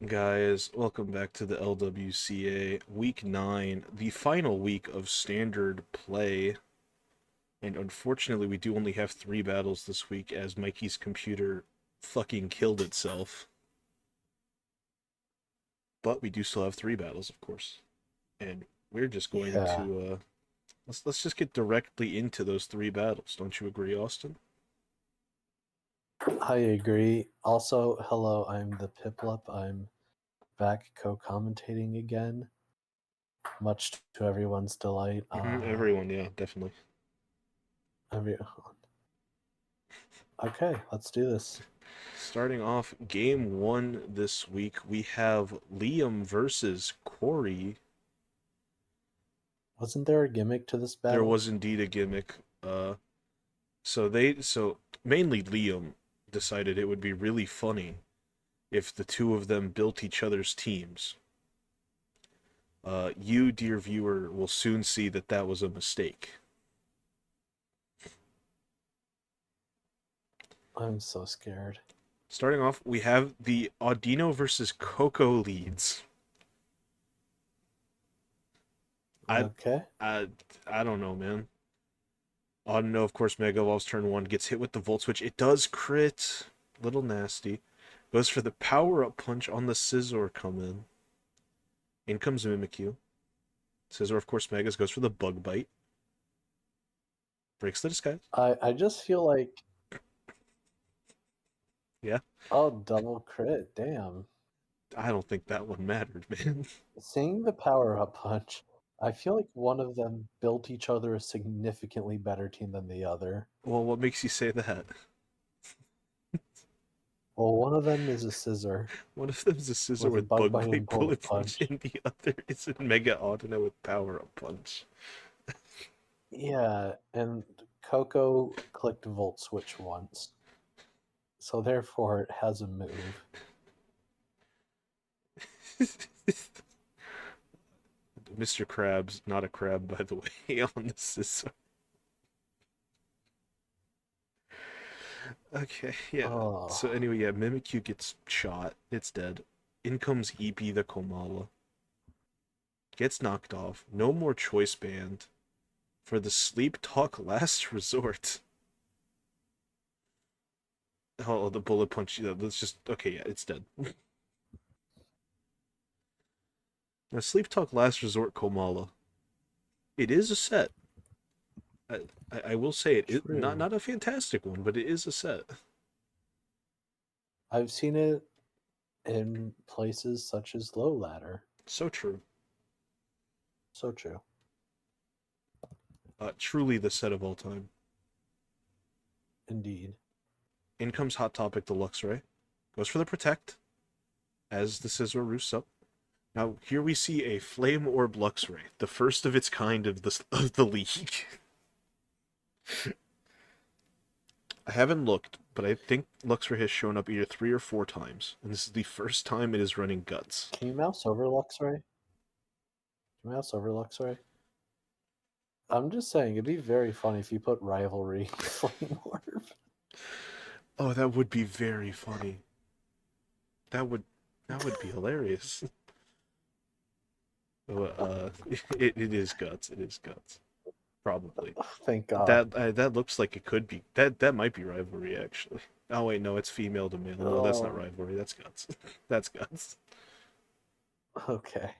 Guys, welcome back to the LWCA Week 9, the final week of standard play. And unfortunately, we do only have 3 battles this week as Mikey's computer fucking killed itself. But we do still have 3 battles, of course. And we're just going Yeah, to let's just get directly into those 3 battles. Don't you agree, Austin? I agree. Also, hello, I'm the Piplup. I'm back co-commentating again, much to everyone's delight. Everyone, yeah, definitely. Everyone. Okay, let's do this. Starting off game 1 this week, we have Liam versus Corey. Wasn't there a gimmick to this There battle? was indeed a gimmick. So mainly Liam decided it would be really funny if the two of them built each other's teams. You, dear viewer, will soon see that that was a mistake. I'm so scared. Starting off, we have the Audino versus Coco leads. I, Okay. I, I don't know, man. Audino, of course, Mega Evolves turn 1, gets hit with the Volt Switch. It does crit. Little nasty. Goes for the power up punch on the Scizor come in. In comes Mimikyu. Scizor, of course, Megas goes for the Bug Bite. Breaks the disguise. I just feel like, Yeah. oh, double crit. Damn. I don't think that one mattered, man. Seeing the power-up punch, I feel like one of them built each other a significantly better team than the other. Well, what makes you say that? Well, one of them is a scissor One of them is a Scizor with a with bug Bug bite and Bite bullet Bullet Punch, punch. and the other is a Mega Audino with Power Up Punch. Yeah, and Coco clicked Volt Switch once, so therefore it has a move. Mr. Krabs, not a crab, by the way, on the Scizor. Okay, yeah. Oh, So anyway, yeah, Mimikyu gets shot. It's dead. In comes EP the Komala. Gets knocked off. No more choice band for the Sleep Talk last resort. Oh, the bullet punch. Yeah, that's just okay. Yeah, it's dead. Now, Sleep Talk Last Resort Komala. It is a set. I, I will say it not true. not a fantastic one, but it is a set. I've seen it in places such as Low Ladder. So true. So true. Truly the set of all time. Indeed. In comes Hot Topic Deluxe Ray. Goes for the Protect as the Scizor roofs up. Now here we see a Flame Orb Luxray, the first of its kind of the league. I haven't looked, but I think Luxray has shown up either 3 or 4 times, and this is the first time it is running Guts. Can you mouse over Luxray? Can you mouse over Luxray? I'm just saying, it'd be very funny if you put Rivalry Flame Orb. Oh, that would be very funny. That would that would be hilarious. It is Guts. It is Guts. Probably. Thank God. That looks like it could be. That might be rivalry actually. Oh wait, no, it's female to male. No, that's not Oh, rivalry. That's Guts. That's Guts. okay.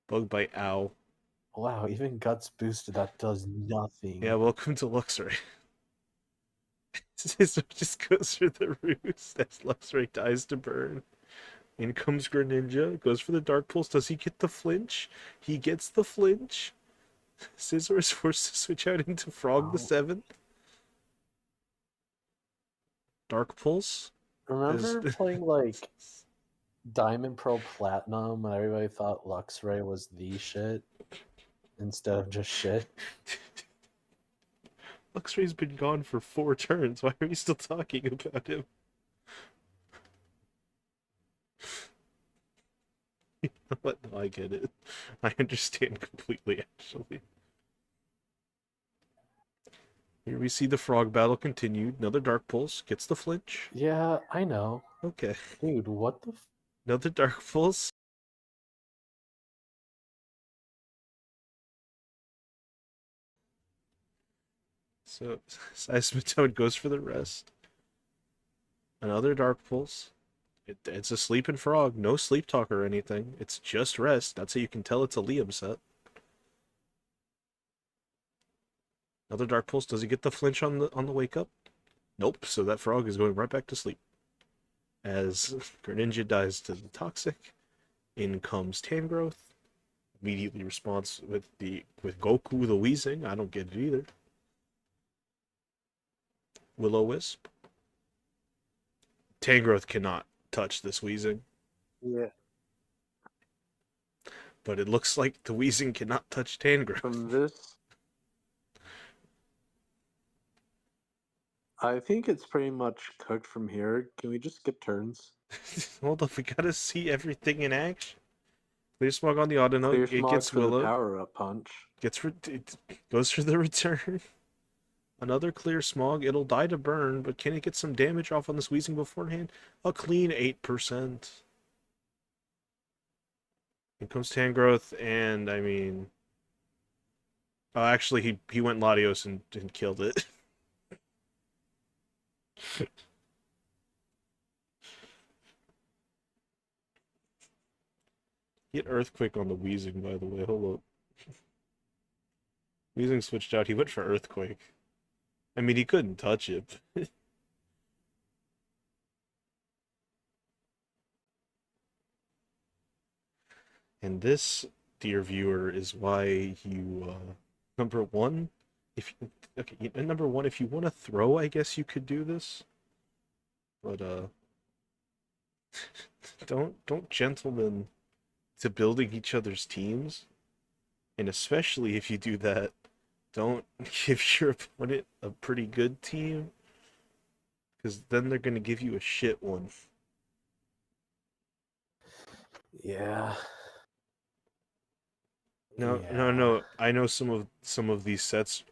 Bug bite. Ow. Wow, even Guts boosted, that does Yeah, nothing. welcome to Luxray. Scissor just goes for the roost as Luxray dies to burn. In comes Greninja, goes for the Dark Pulse. Does he get the flinch? He gets the flinch. Scizor is forced to switch out into Frog the Oh. Seventh. Dark Pulse is Remember playing like Diamond Pearl Platinum when everybody thought Luxray was the shit instead of just shit? Luxray's been gone for 4 turns. Why are we still talking about him? But no, I get it. I understand completely, actually. Here we see the frog battle continued. Another Dark Pulse gets the flinch. Yeah, I know. Okay. Dude, what the Another Dark Pulse. So Seismitoad goes for the rest. Another Dark Pulse. It's a sleeping frog. No sleep talk or anything. It's just rest. That's how you can tell it's a Liam set. Another Dark Pulse. Does he get the flinch on the wake up? Nope. So that frog is going right back to sleep. As Greninja dies to the Toxic, in comes Tangrowth. Immediately responds with Goku the Weezing. I don't get it either. Will-O-Wisp. Tangrowth cannot touch this Weezing, Yeah. but it looks like the Weezing cannot touch Tangrowth. From this, I think it's pretty much cooked from here. Can we just skip turns? Hold up, we gotta see everything in action. Clear Smog on the Audino. Clear It Smog gets for the Willow. power-up punch. It goes for the return. Another Clear Smog. It'll die to burn, but can it get some damage off on this Weezing beforehand? A clean 8%. Here comes Tangrowth, and I mean... actually, he went Latios and killed it. Get Earthquake on the Weezing, by the way. Hold up. Weezing switched out. He went for Earthquake. I mean, he couldn't touch it. And this, dear viewer, is why you, number one, if okay, number one, if you want to throw, I guess you could do this, but don't gentlemen to building each other's teams, and especially if you do that, don't give your opponent a pretty good team, because then they're gonna give you a shit one. Yeah. No, no, Yeah. no. I know some of these sets.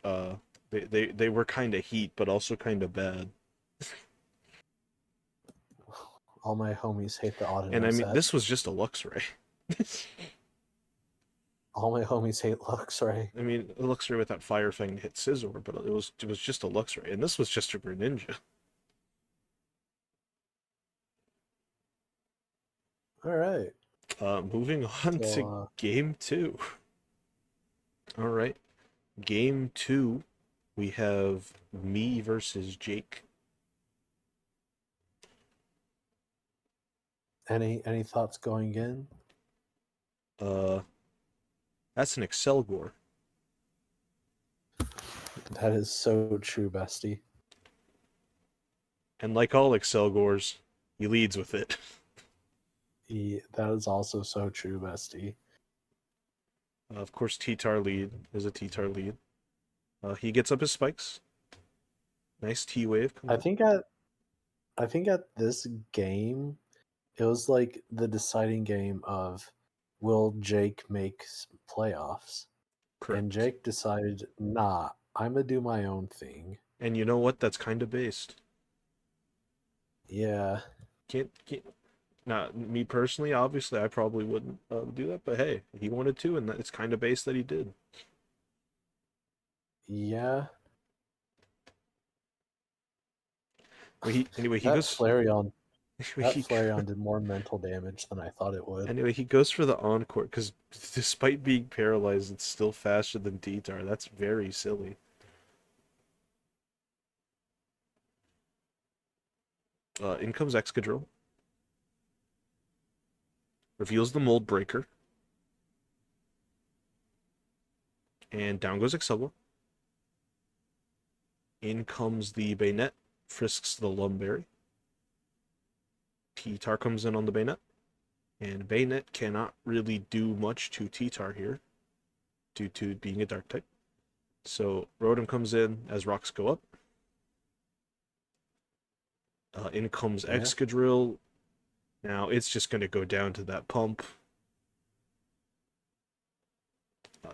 They were kind of heat, but also kind of bad. All my homies hate the And Audino I mean, set. this was just a Luxray. All my homies hate Luxray. I mean, a Luxray without Fire Fang hit Scizor, but it was just a Luxray, and this was just a Greninja. All right. Moving on to So, game two. All right, game two, we have me versus Jake. any thoughts going in? Uh, that's an Excelgor. That is so true, bestie. And like all Excelgors, he leads with it. That is also so true, bestie. Of course, T-Tar lead is a T-Tar lead. He gets up his spikes. Nice T-Wave. I think at this game, it was like the deciding game of will Jake make playoffs? And Correct. Jake decided, nah, I'm gonna do my own thing. And you know what? That's kind of based. Yeah. Can't. Not me personally. Obviously, I probably wouldn't do that. But hey, he wanted to, and it's kind of based that he did. Yeah. Anyway, he That goes. Flareon Anyway, that Flareon did more mental damage than I thought it would. anyway, he goes for the encore because despite being paralyzed, it's still faster than T-Tar. That's very silly. In comes Excadrill. Reveals the Mold Breaker. And down goes Excelgor. In comes the Bayonet. Frisks the Lumberry. T-Tar comes in on the Bayonet. And Bayonet cannot really do much to T-Tar here due to being a Dark type. So Rotom comes in as rocks go up. In comes Yeah. Excadrill. Now it's just going to go down to that pump.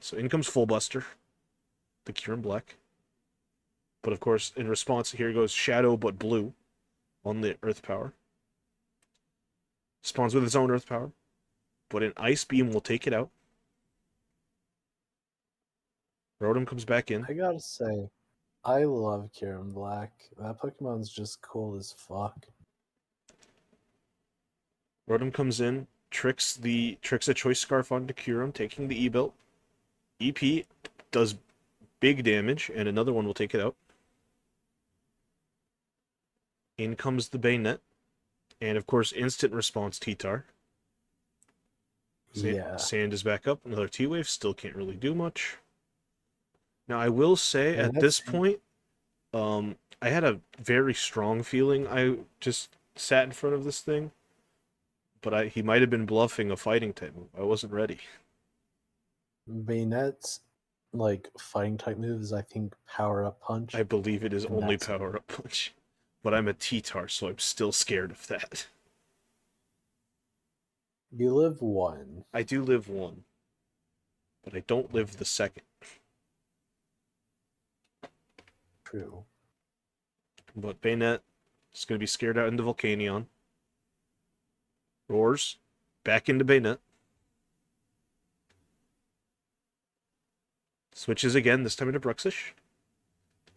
So in comes Full Buster, the Cure in Black. But of course, in response, here goes Shadow but Blue on the Earth Power. Spawns with its own earth power, but an ice beam will take it out. Rotom comes back in. I gotta say, I love Kieran Black. That Pokemon's just cool as fuck. Rotom comes in, tricks a choice scarf onto Kyurem, taking the E-Belt. EP does big damage, and another one will take it out. In comes the Bayonet, and of course, instant response T-Tar. Yeah. Sand is back up. Another T-Wave, still can't really do much. Now, I will say, Man, at this point, I had a very strong feeling I just sat in front of this thing, but he might have been bluffing a fighting type move. I wasn't ready. Bayonet's like fighting type moves, I think power up I punch. believe it is And only that's power up punch. But I'm a T-Tar, so I'm still scared of that. you live one. I do live one, but I don't live the second. True. But Bayonet is going to be scared out into Volcanion. Roars. Back into Bayonet. Switches again, this time into Bruxish.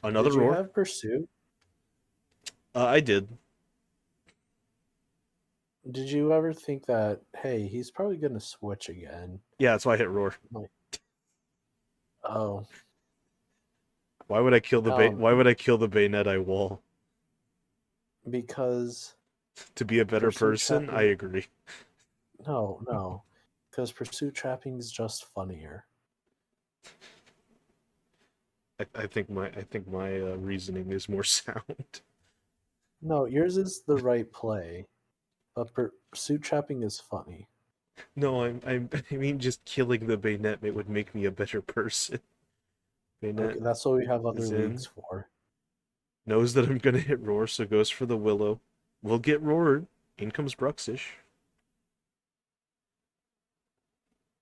Another Did you roar. have Pursuit? I did. Did you ever think that, hey, he's probably gonna switch again? Yeah, that's why I hit roar. Like, oh, Why would I kill the Why would I kill the Bayonet I wall? because To be a better Pursuit person? I trapping. agree. No, because Pursuit trapping is just funnier. I think my reasoning is more sound. No, yours is the right play, but Pursuit trapping is funny. No, I mean just killing the Bayonet it would make me a better person. Okay, Bayonet that's what we have other is leagues in. for. Knows that I'm gonna hit roar, so goes for the Willow. Will get roared. In comes Bruxish.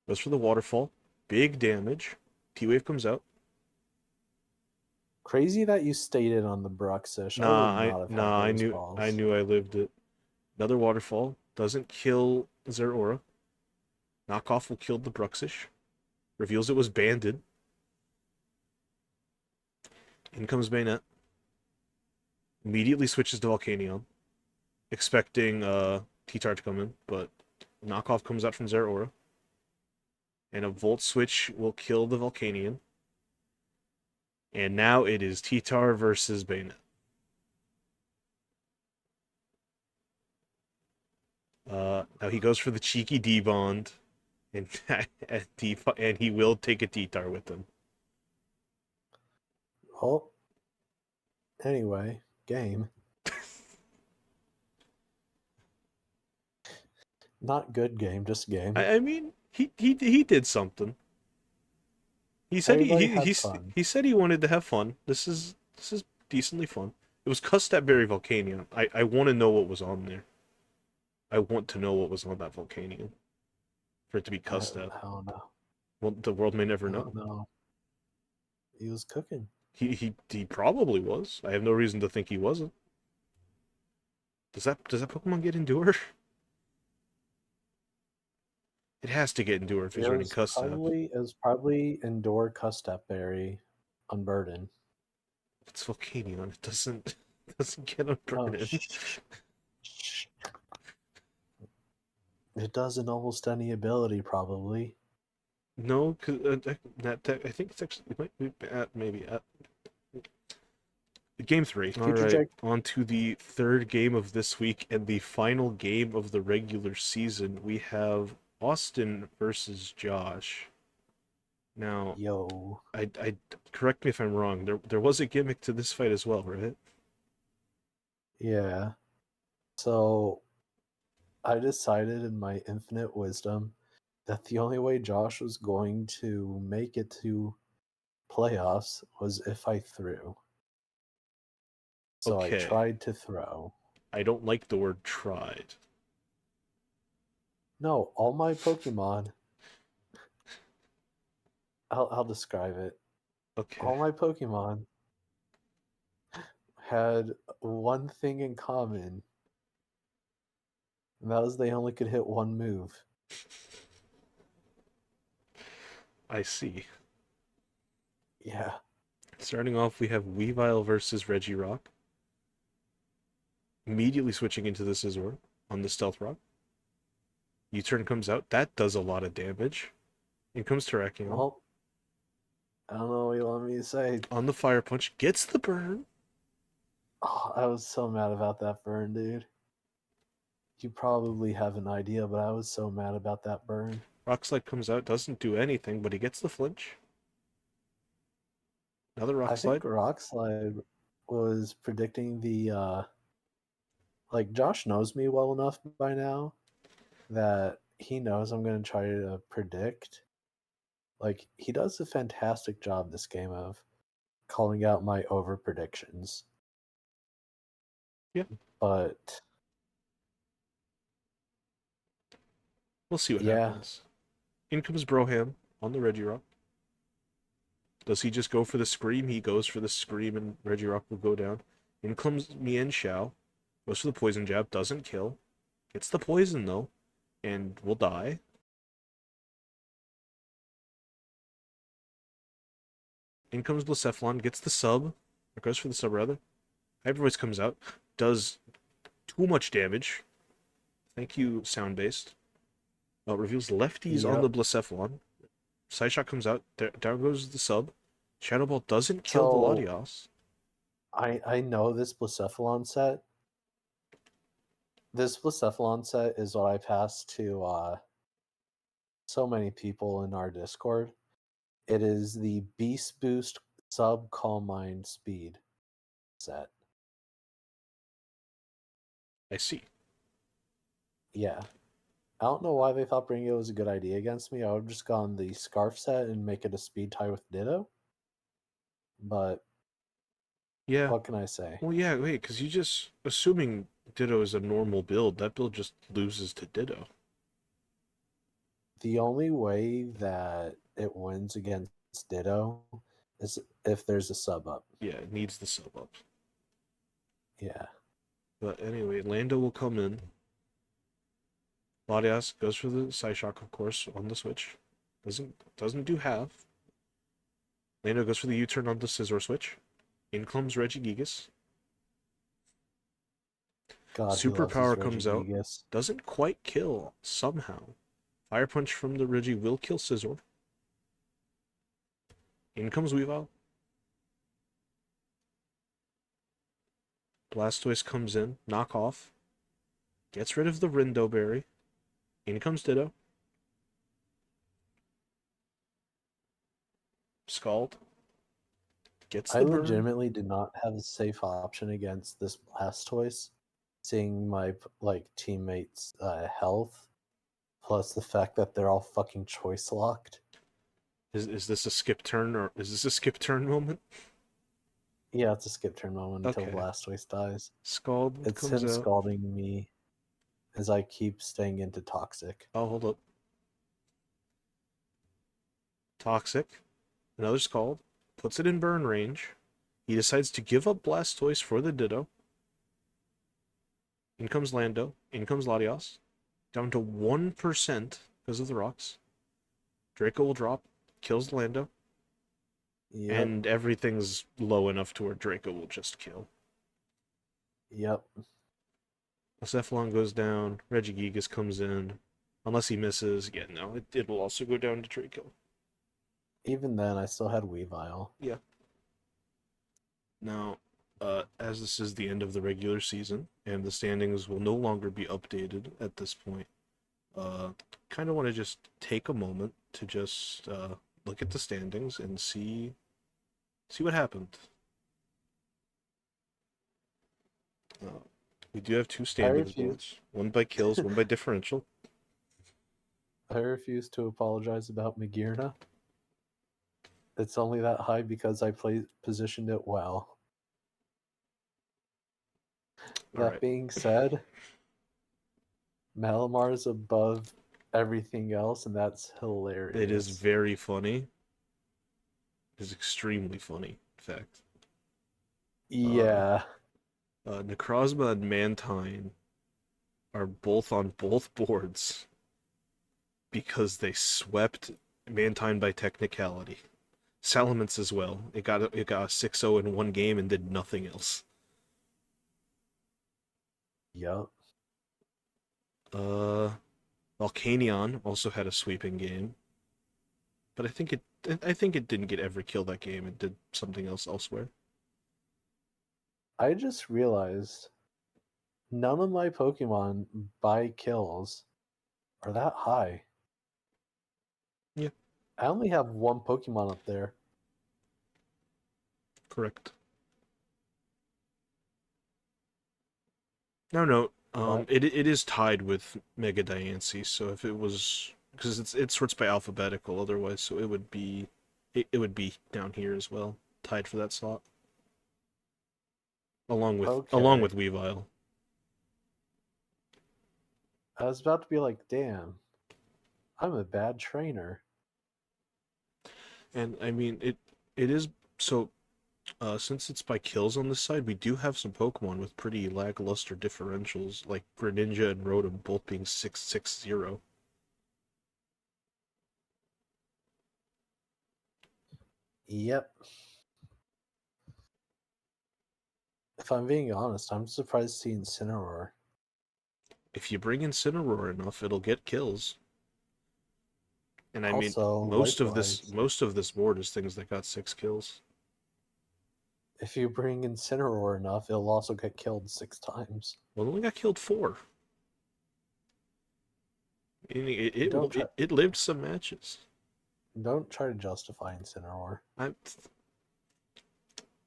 Goes for the waterfall. Big damage. T-Wave comes out. Crazy that you stayed in on the Bruxish. I would not have had I those knew balls. I lived it. Another waterfall. Doesn't kill Zeraora. Knockoff will kill the Bruxish. Reveals it was banded. In comes Bayonet. Immediately switches to Volcanion. Expecting T-Tar to come in, but Knockoff comes out from Zeraora. And a Volt Switch will kill the Volcanion. And now it is T-Tar versus Bayonet. Now he goes for the cheeky D-Bond. And, and he will take a T-Tar with him. Well, anyway, game. Not good game, just game. I mean, he did something. He said Everybody had fun. he said he wanted to have fun. This is decently fun. It was cussed at Berry Volcanion. I want to know what was on there. I want to know what was on that Volcanion for it to be cussed at. I don't know. Well, the world may never I know. don't know. He was cooking. He probably was. I have no reason to think he wasn't. Does that Pokemon get Endure? It has to get Endure if he's running Cuss Step. It was probably Endure Custap Berry Unburden. It's Volcanion. It doesn't get Unburden. It does in almost any ability, probably. No, because I think it's actually it might be at maybe at game 3. All right, on to the third game of this week and the final game of the regular season. We have Austin versus Josh. Now, I correct me if I'm wrong. There was a gimmick to this fight as well, right? Yeah. So I decided in my infinite wisdom that the only way Josh was going to make it to playoffs was if I threw. So I tried to throw. I don't like the word tried. No, all my Pokemon. I'll describe it. Okay. All my Pokemon had one thing in common. And that was they only could hit one move. I see. Yeah. Starting off, we have Weavile versus Regirock. Immediately switching into the Scizor on the Stealth Rock. U-turn comes out. That does a lot of damage. In comes Terrakion. Well, I don't know what you want me to say. On the Fire Punch. Gets the burn. Oh, I was so mad about that burn, dude. You probably have an idea, but I was so mad about that burn. Rock Slide comes out. Doesn't do anything, but he gets the flinch. Another Rock I think Slide. Rockslide was predicting the like Josh knows me well enough by now that he knows I'm gonna try to predict. Like he does a fantastic job this game of calling out my over predictions. Yeah. But We'll see what yeah, happens. In comes Broham on the Regirock. Does he just go for the Scream? He goes for the Scream and Regirock will go down. In comes Mian Xiao. Goes for the Poison Jab. Doesn't kill. Gets the poison though. And will die. In comes Blacephalon. Gets the sub. Or goes for the sub rather. Hyper Voice comes out. Does too much damage. Thank you, sound based. Reveals lefties on the yep. Blacephalon. Psyshock comes out. Down goes the sub. Shadow Ball doesn't kill the So Latios. I know this Blacephalon set. This Blacephalon set is what I passed to so many people in our Discord. It is the Beast Boost Sub Calm Mind Speed set. I see. Yeah. I don't know why they thought bringing it was a good idea against me. I would have just gone the Scarf set and make it a speed tie with Ditto. But Yeah. what can I say? Well, yeah, wait, because you just assuming Ditto is a normal build, that build just loses to Ditto. The only way that it wins against Ditto is if there's a sub up. Yeah, it needs the sub up. Yeah. But anyway, Lando will come in. Latias goes for the Psyshock, of course, on the switch. Doesn't do half. Lando goes for the U-turn on the Scizor switch. In comes Regigigas. God, he loves his Superpower comes out. Regigigas. Doesn't quite kill, somehow. Fire Punch from the Regi will kill Scizor. In comes Weavile. Blastoise comes in. Knock off. Gets rid of the Rindo Berry. In comes Ditto. Scald. Gets I the burn. legitimately did not have a safe option against this Blastoise, seeing my like teammates' health, plus the fact that they're all fucking choice locked. Is this a skip turn or is this a skip turn moment? Yeah, it's a skip turn moment until Okay. Blastoise dies. Scald It's comes him out. scalding me as I keep staying into Toxic. Oh, hold up. Toxic. Another Scald. Puts it in burn range. He decides to give up Blastoise for the Ditto. In comes Lando. In comes Latios. Down to 1% because of the rocks. Draco will drop. Kills Lando. Yep, And everything's low enough to where Draco will just kill. yep. Cephalon goes down. Regigigas comes in. Unless he misses. Yeah, no, it will also go down to Draco. Even then, I still had Weavile. Yeah. Now, as this is the end of the regular season, and the standings will no longer be updated at this point, uh, kind of want to just take a moment to just look at the standings and see what happened. Uh, we do have two I standings refuse. boards, one by kills, one by differential. I refuse to apologize about Magirna. It's only that high because I positioned it well. All That right, being said, Malamar is above everything else, and that's it is hilarious. very funny. It is extremely funny, in fact. Uh, Yeah. Necrozma and Mantine are both on both boards because they swept Mantine by technicality. Salamence as well. It got a 6-0 in one game and did nothing else. Yup. Uh, Volcanion also had a sweeping game, but I think it didn't get every kill that game. It did something else elsewhere. I just realized none of my Pokemon by kills are that high. Yeah, I only have one Pokemon up there. correct. No. What? It is tied with Mega Diancie. So if it was because it sorts by alphabetical otherwise, so it would be down here as well, tied for that slot, along Okay. with Weavile. I was about to be like, damn, I'm a bad trainer. And I mean it is so since it's by kills on this side, we do have some Pokemon with pretty lackluster differentials, like Greninja and Rotom both being 660. Yep. If I'm being honest, I'm surprised to see Incineroar. If you bring in Cineroar enough, it'll get kills. And I mean, Also, likewise, most of this board is things that got 6 kills. if you bring Incineroar enough, it'll also get killed 6 times. Well, it only got killed 4. Don't try, It lived some matches. don't try to justify Incineroar. I'm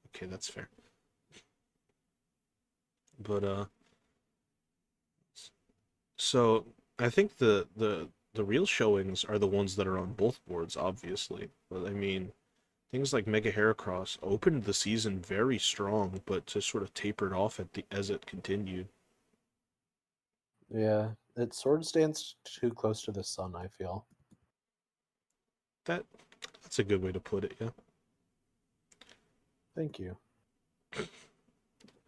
okay. That's fair. But so I think the real showings are the ones that are on both boards, obviously. But I mean, things like Mega Heracross opened the season very strong, but just sort of tapered off as it continued. Yeah, it sort of stands too close to the sun, I feel. That that's a good way to put it. Yeah. Thank you.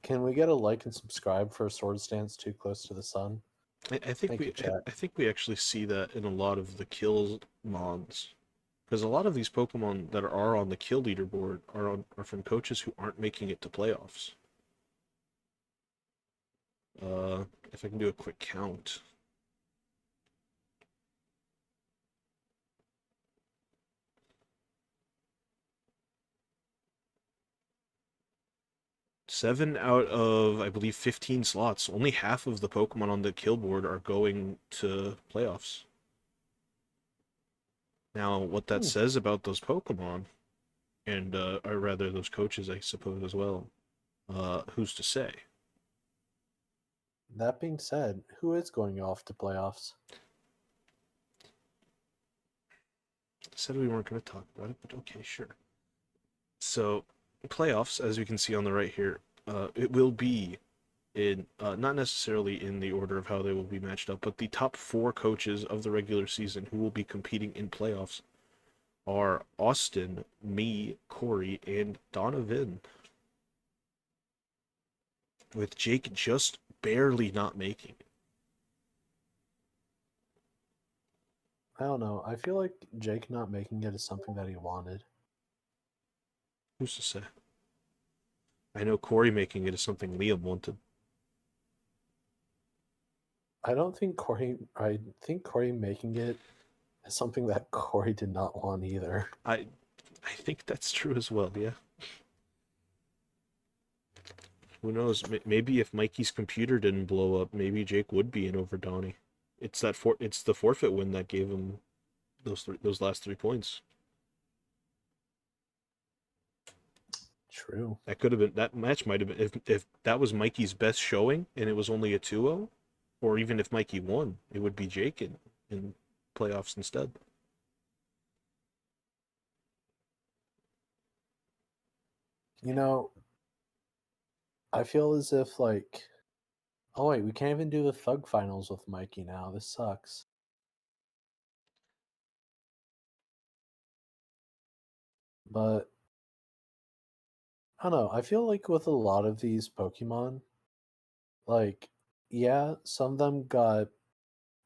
Can we get a like and subscribe for Sword Stance Too Close to the Sun? Thank you, chat. I think we actually see that in a lot of the kills mons. Because a lot of these Pokemon that are on the kill leaderboard are from coaches who aren't making it to playoffs. If I can do a quick count. 7 out of, I believe, 15 slots. Only half of the Pokemon on the kill board are going to playoffs. Now, what that Hmm. says about those Pokemon, and or rather those coaches, I suppose, as well, who's to say? That being said, who is going off to playoffs? Said we weren't going to talk about it, but okay, sure. So, playoffs, as you can see on the right here, it will be in not necessarily in the order of how they will be matched up, but the top 4 coaches of the regular season who will be competing in playoffs are Austin, me, Corey, and Donovan, with Jake just barely not making it. I don't know. I feel like Jake not making it is something that he wanted. Who's to say? I know Corey making it is something Liam wanted. I think Corey making it is something that Corey did not want either. I I think that's true as well. Yeah. Who knows? Maybe if Mikey's computer didn't blow up, maybe Jake would be in over Donnie. It's the forfeit win that gave him those last 3 points. True. That match might have been if that was Mikey's best showing and it was only a 2-0, or even if Mikey won, it would be Jake in playoffs instead. You know, I feel as if like, oh wait, we can't even do the Thug finals with Mikey now. This sucks. But I don't know. I feel like with a lot of these Pokemon, like yeah, some of them got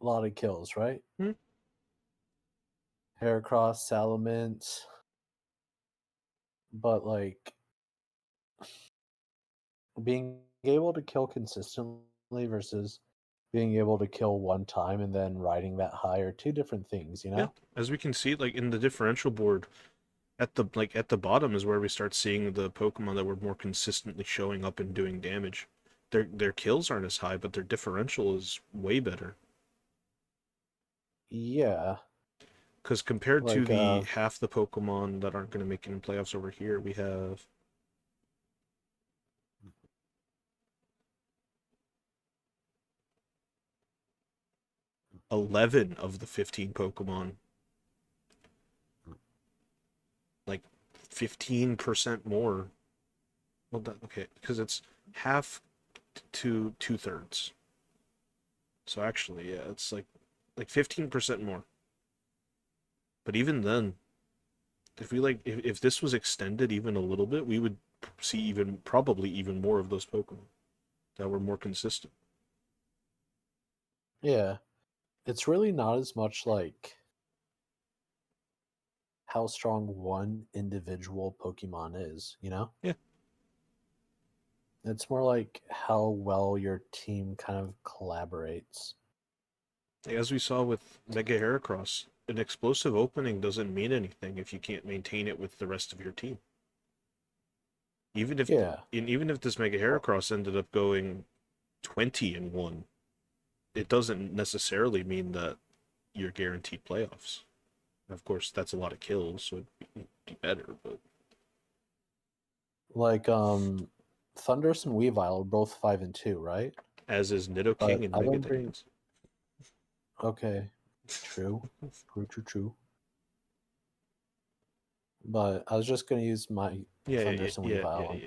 a lot of kills, right? Hmm? Heracross, Salamence, but like being able to kill consistently versus being able to kill one time and then riding that high are two different things, you Yeah, know? as we can see, like in the differential board, at the bottom is where we start seeing the Pokemon that were more consistently showing up and doing damage. Their kills aren't as high, but their differential is way better. Yeah, Because compared to like the half the Pokemon that aren't going to make it in playoffs over here, we have 11 of the 15 Pokemon, like 15% more. Well, okay, because it's half to 2/3. So actually, yeah, it's like 15% more. But even then, if this was extended even a little bit, we would see probably even more of those Pokemon that were more consistent. yeah, it's really not as much like how strong one individual Pokemon is, you know? Yeah, It's more like how well your team kind of collaborates. as we saw with Mega Heracross, an explosive opening doesn't mean anything if you can't maintain it with the rest of your team. Even if Yeah. even if this Mega Heracross ended up going 20-1, it doesn't necessarily mean that you're guaranteed playoffs. Of course, that's a lot of kills, so it'd be better, but Like Thundurus and Weavile are both 5-2, right? as is Nidoking But and I Mega don't bring Megadance. okay. True. True, true, true. But I was just gonna use my Yeah, yeah, Thundurus and yeah, yeah, Weavile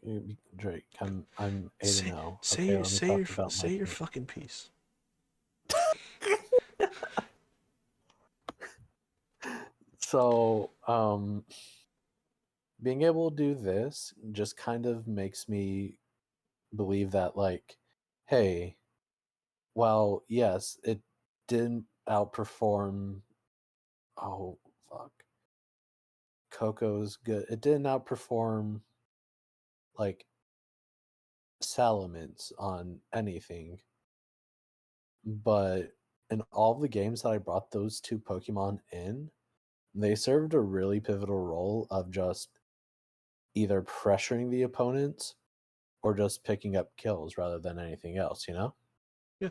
yeah. on Drake. I'm 8 and Say 0. say Okay, your let me say your talk about my say your team. fucking piece. So, being able to do this just kind of makes me believe that, like, hey, well, yes, it didn't outperform. Oh, fuck. Coco's good. It didn't outperform, like, Salamence on anything. But in all the games that I brought those two Pokemon in, they served a really pivotal role of just either pressuring the opponents or just picking up kills rather than anything else, you know? Yeah,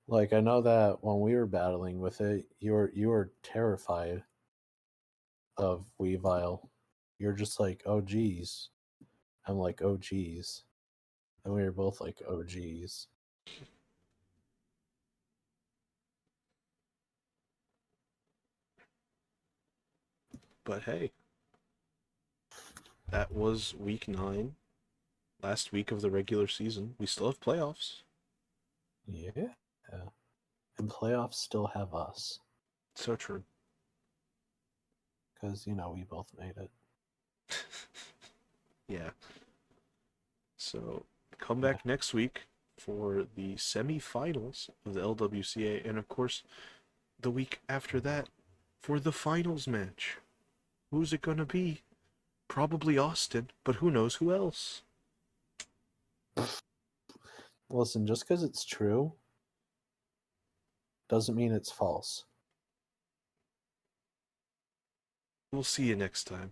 Like I know that when we were battling with it, you were terrified of Weavile. You're just like, oh geez. I'm like, oh geez. And we were both like, oh geez. but hey, that was week 9, last week of the regular season. We still have playoffs. Yeah. And playoffs still have us. So true. Because, we both made it. Yeah. So come back next week for the semifinals of the LWCA, and of course, the week after that for the finals match. Who's it gonna be? Probably Austin, but who knows who else? Listen, just because it's true doesn't mean it's false. We'll see you next time.